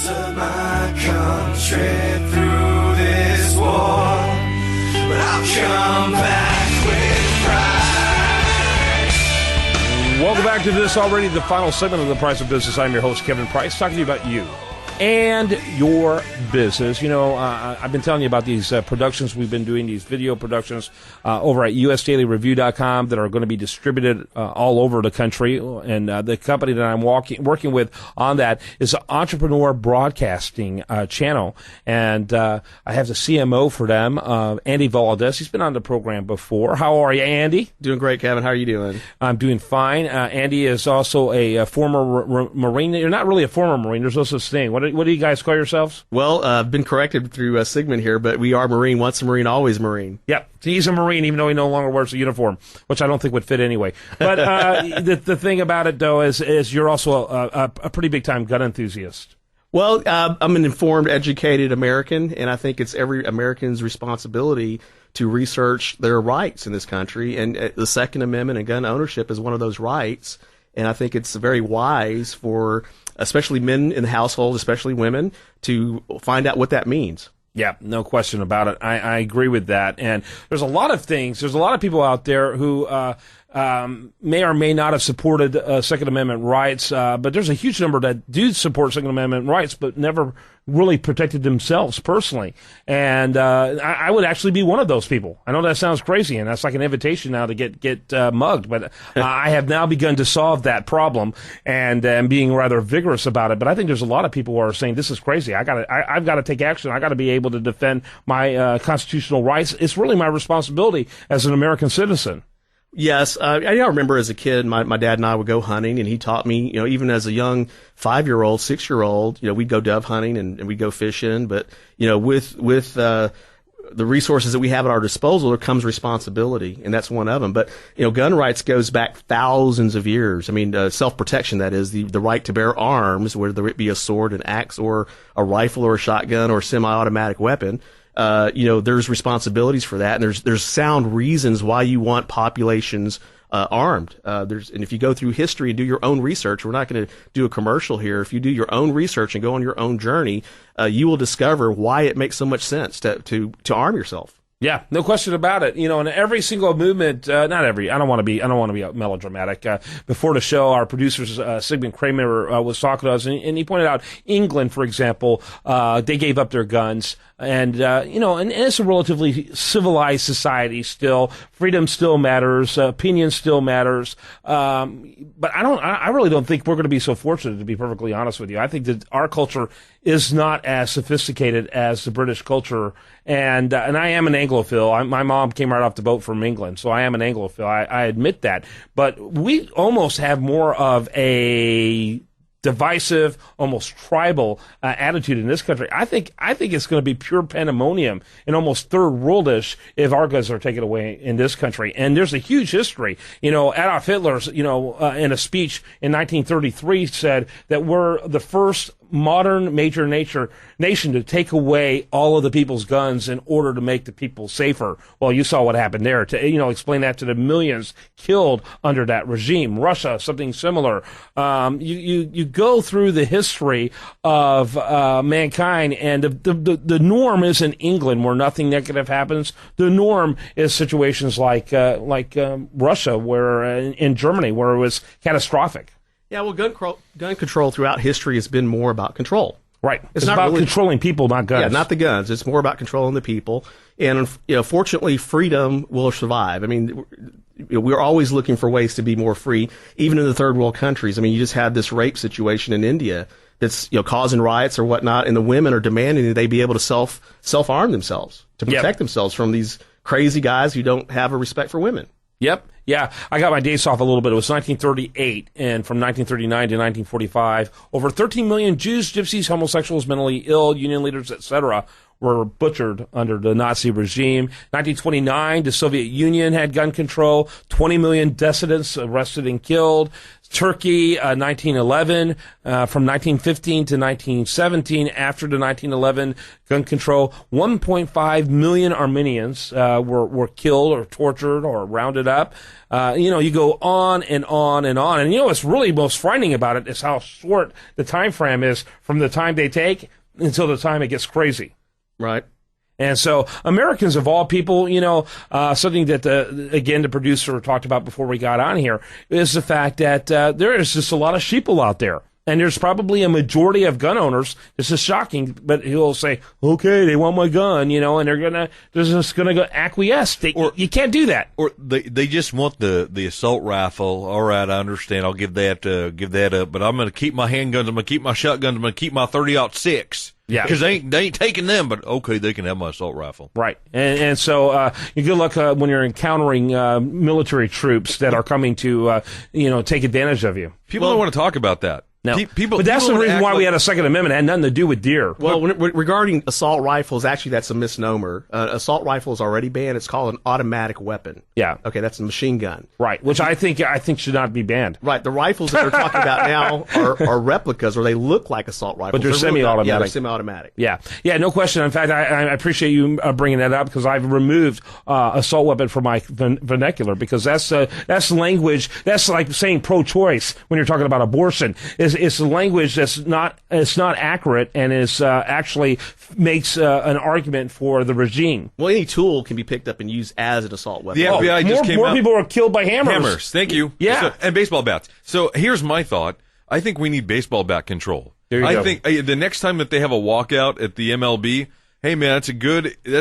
serve my country through this war, but I'll come back with pride. Welcome back to this already, the final segment of The Price of Business. I'm your host, Kevin Price, talking to you about you and your business. You know, I've been telling you about these productions we've been doing, these video productions over at usdailyreview.com that are going to be distributed all over the country. And the company that I'm working with on that is Entrepreneur Broadcasting Channel. And I have the CMO for them, Andy Valadez. He's been on the program before. How are you, Andy? Doing great, Kevin. How are you doing? I'm doing fine. Andy is also a former Marine. You're not really a former Marine. There's no such thing. What do you guys call yourselves? Well, I've been corrected through Sigmund here, but we are Marine. Once a Marine, always a Marine. Yep. He's a Marine, even though he no longer wears a uniform, which I don't think would fit anyway. But the thing about it, though, is you're also a pretty big-time gun enthusiast. Well, I'm an informed, educated American, and I think it's every American's responsibility to research their rights in this country. And the Second Amendment and gun ownership is one of those rights. And I think it's very wise for especially men in the household, especially women, to find out what that means. Yeah, no question about it. I agree with that. And there's a lot of things. There's a lot of people out there who may or may not have supported Second Amendment rights, but there's a huge number that do support Second Amendment rights, but never really protected themselves personally. And I would actually be one of those people. I know that sounds crazy, and that's like an invitation now to get mugged, but I have now begun to solve that problem and being rather vigorous about it. But I think there's a lot of people who are saying, this is crazy. I've got to take action. I got to be able to defend my constitutional rights. It's really my responsibility as an American citizen. Yes, I remember as a kid, my dad and I would go hunting, and he taught me, even as a young 5-year-old, 6-year-old, we'd go dove hunting and we'd go fishing. But, with the resources that we have at our disposal, there comes responsibility, and that's one of them. But, gun rights goes back thousands of years. I mean, self-protection, that is, the right to bear arms, whether it be a sword, an axe, or a rifle, or a shotgun, or a semi-automatic weapon. There's responsibilities for that, and there's sound reasons why you want populations armed. And if you go through history and do your own research, we're not going to do a commercial here. If you do your own research and go on your own journey, you will discover why it makes so much sense to arm yourself. Yeah, no question about it. In every single movement, not every, I don't want to be melodramatic. Before the show, our producer, Sigmund Kramer, was talking to us, and he pointed out England, for example, they gave up their guns. And, and it's a relatively civilized society still. Freedom still matters. Opinion still matters. But I really don't think we're going to be so fortunate, to be perfectly honest with you. I think that our culture is not as sophisticated as the British culture. And I am an Anglophile. My mom came right off the boat from England, so I am an Anglophile. I admit that. But we almost have more of a divisive, almost tribal attitude in this country. I think it's going to be pure pandemonium and almost third worldish if our guns are taken away in this country. And there's a huge history. Adolf Hitler, in a speech in 1933 said that we're the first modern major nation to take away all of the people's guns in order to make the people safer. Well, you saw what happened there. To explain that to the millions killed under that regime. Russia, something similar. You go through the history of mankind, and the norm is in England where nothing negative happens. The norm is situations like Russia, where in Germany, where it was catastrophic. Yeah, well, gun control throughout history has been more about control. Right. It's not about controlling people, not guns. Yeah, not the guns. It's more about controlling the people. And, fortunately, freedom will survive. I mean, we're always looking for ways to be more free, even in the third world countries. I mean, you just had this rape situation in India that's, causing riots or whatnot, and the women are demanding that they be able to self-arm themselves to protect themselves from these crazy guys who don't have a respect for women. Yep. Yeah, I got my dates off a little bit. It was 1938, and from 1939 to 1945, over 13 million Jews, gypsies, homosexuals, mentally ill, union leaders, etc., were butchered under the Nazi regime. 1929, the Soviet Union had gun control. 20 million dissidents arrested and killed. Turkey, 1911, from 1915 to 1917, after the 1911 gun control, 1.5 million Armenians were killed or tortured or rounded up. You go on and on and on. And what's really most frightening about it is how short the time frame is from the time they take until the time it gets crazy. Right. And so Americans of all people, something that the producer talked about before we got on here is the fact that there is just a lot of sheeple out there. And there's probably a majority of gun owners. This is shocking, but he'll say, okay, they want my gun, and they're just gonna go acquiesce. You can't do that. Or they just want the assault rifle. All right, I understand. I'll give that up. But I'm gonna keep my handguns. I'm gonna keep my shotguns. I'm gonna keep my 30-06. Yeah, because they ain't taking them. But okay, they can have my assault rifle. Right, and so you good luck when you're encountering military troops that are coming to take advantage of you. People don't want to talk about that. No, but that's the reason why we had a Second Amendment. It had nothing to do with deer. Well, regarding assault rifles, actually, that's a misnomer. Assault rifle is already banned. It's called an automatic weapon. Yeah. Okay, that's a machine gun. Right, which I think should not be banned. Right. The rifles that they're talking about now are replicas, or they look like assault rifles. But they're semi-automatic. Yeah, they're semi-automatic. Yeah, no question. In fact, I appreciate you bringing that up, because I've removed assault weapon from my vernacular, because that's language. That's like saying pro-choice when you're talking about abortion. It's language that's not accurate, and is actually makes an argument for the regime. Well, any tool can be picked up and used as an assault weapon. The FBI just came out. More people are killed by hammers. Hammers, thank you. Yeah. And baseball bats. So here's my thought. I think we need baseball bat control. There you go. I think the next time that they have a walkout at the MLB, hey man, that's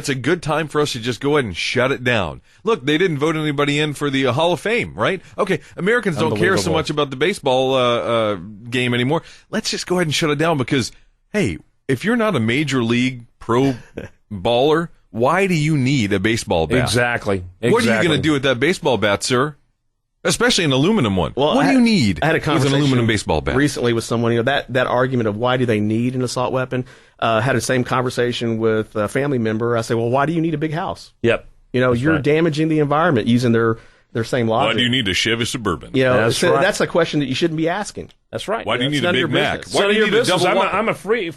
a good time for us to just go ahead and shut it down. Look, they didn't vote anybody in for the Hall of Fame, right? Okay, Americans don't care so much about the baseball game anymore. Let's just go ahead and shut it down, because, hey, if you're not a major league pro baller, why do you need a baseball bat? Exactly. What are you going to do with that baseball bat, sir? Especially an aluminum one. Well, what do you need I had a conversation with an aluminum baseball bat? Recently with someone, that argument of why do they need an assault weapon, had the same conversation with a family member. I say, well, why do you need a big house? Yep. You're damaging the environment using their same logic. Why do you need a Chevy Suburban? That's a question that you shouldn't be asking. That's right. Why do you need a Big Mac? Why do you need a double? I'm a free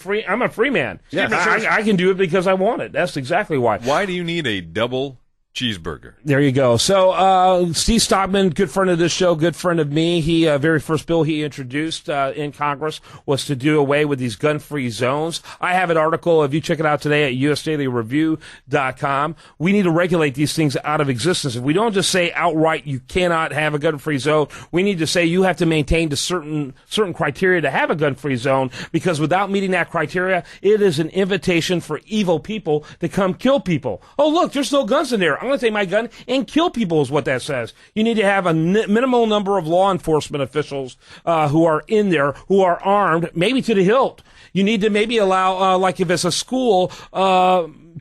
man. Yes. I can do it because I want it. That's exactly why. Why do you need a double cheeseburger? There you go. So, Steve Stockman, good friend of this show, good friend of me. He, very first bill he introduced, in Congress was to do away with these gun-free zones. I have an article, if you check it out today at usdailyreview.com. We need to regulate these things out of existence. If we don't just say outright you cannot have a gun-free zone, we need to say you have to maintain the certain criteria to have a gun-free zone, because without meeting that criteria, it is an invitation for evil people to come kill people. Oh, look, there's no guns in there. I'm going to take my gun and kill people, is what that says. You need to have a minimal number of law enforcement officials who are in there, who are armed, maybe to the hilt. You need to maybe allow, like if it's a school,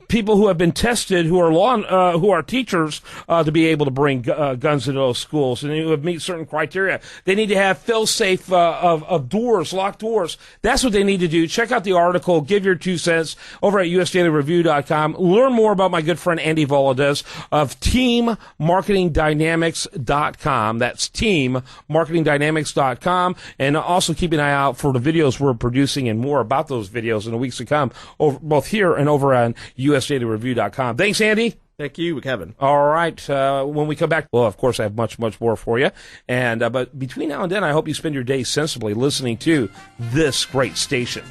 people who have been tested, who are teachers, to be able to bring guns into those schools, and who meet certain criteria. They need to have fail-safe of doors, locked doors. That's what they need to do. Check out the article. Give your 2 cents over at usdailyreview.com. Learn more about my good friend Andy Valadez of teammarketingdynamics.com. That's teammarketingdynamics.com. And also keep an eye out for the videos we're producing and more about those videos in the weeks to come, both here and over on usdailyreview.com. Thanks, Andy. Thank you, Kevin. All right. When we come back, well, of course, I have much, much more for you. And but between now and then, I hope you spend your day sensibly listening to this great station.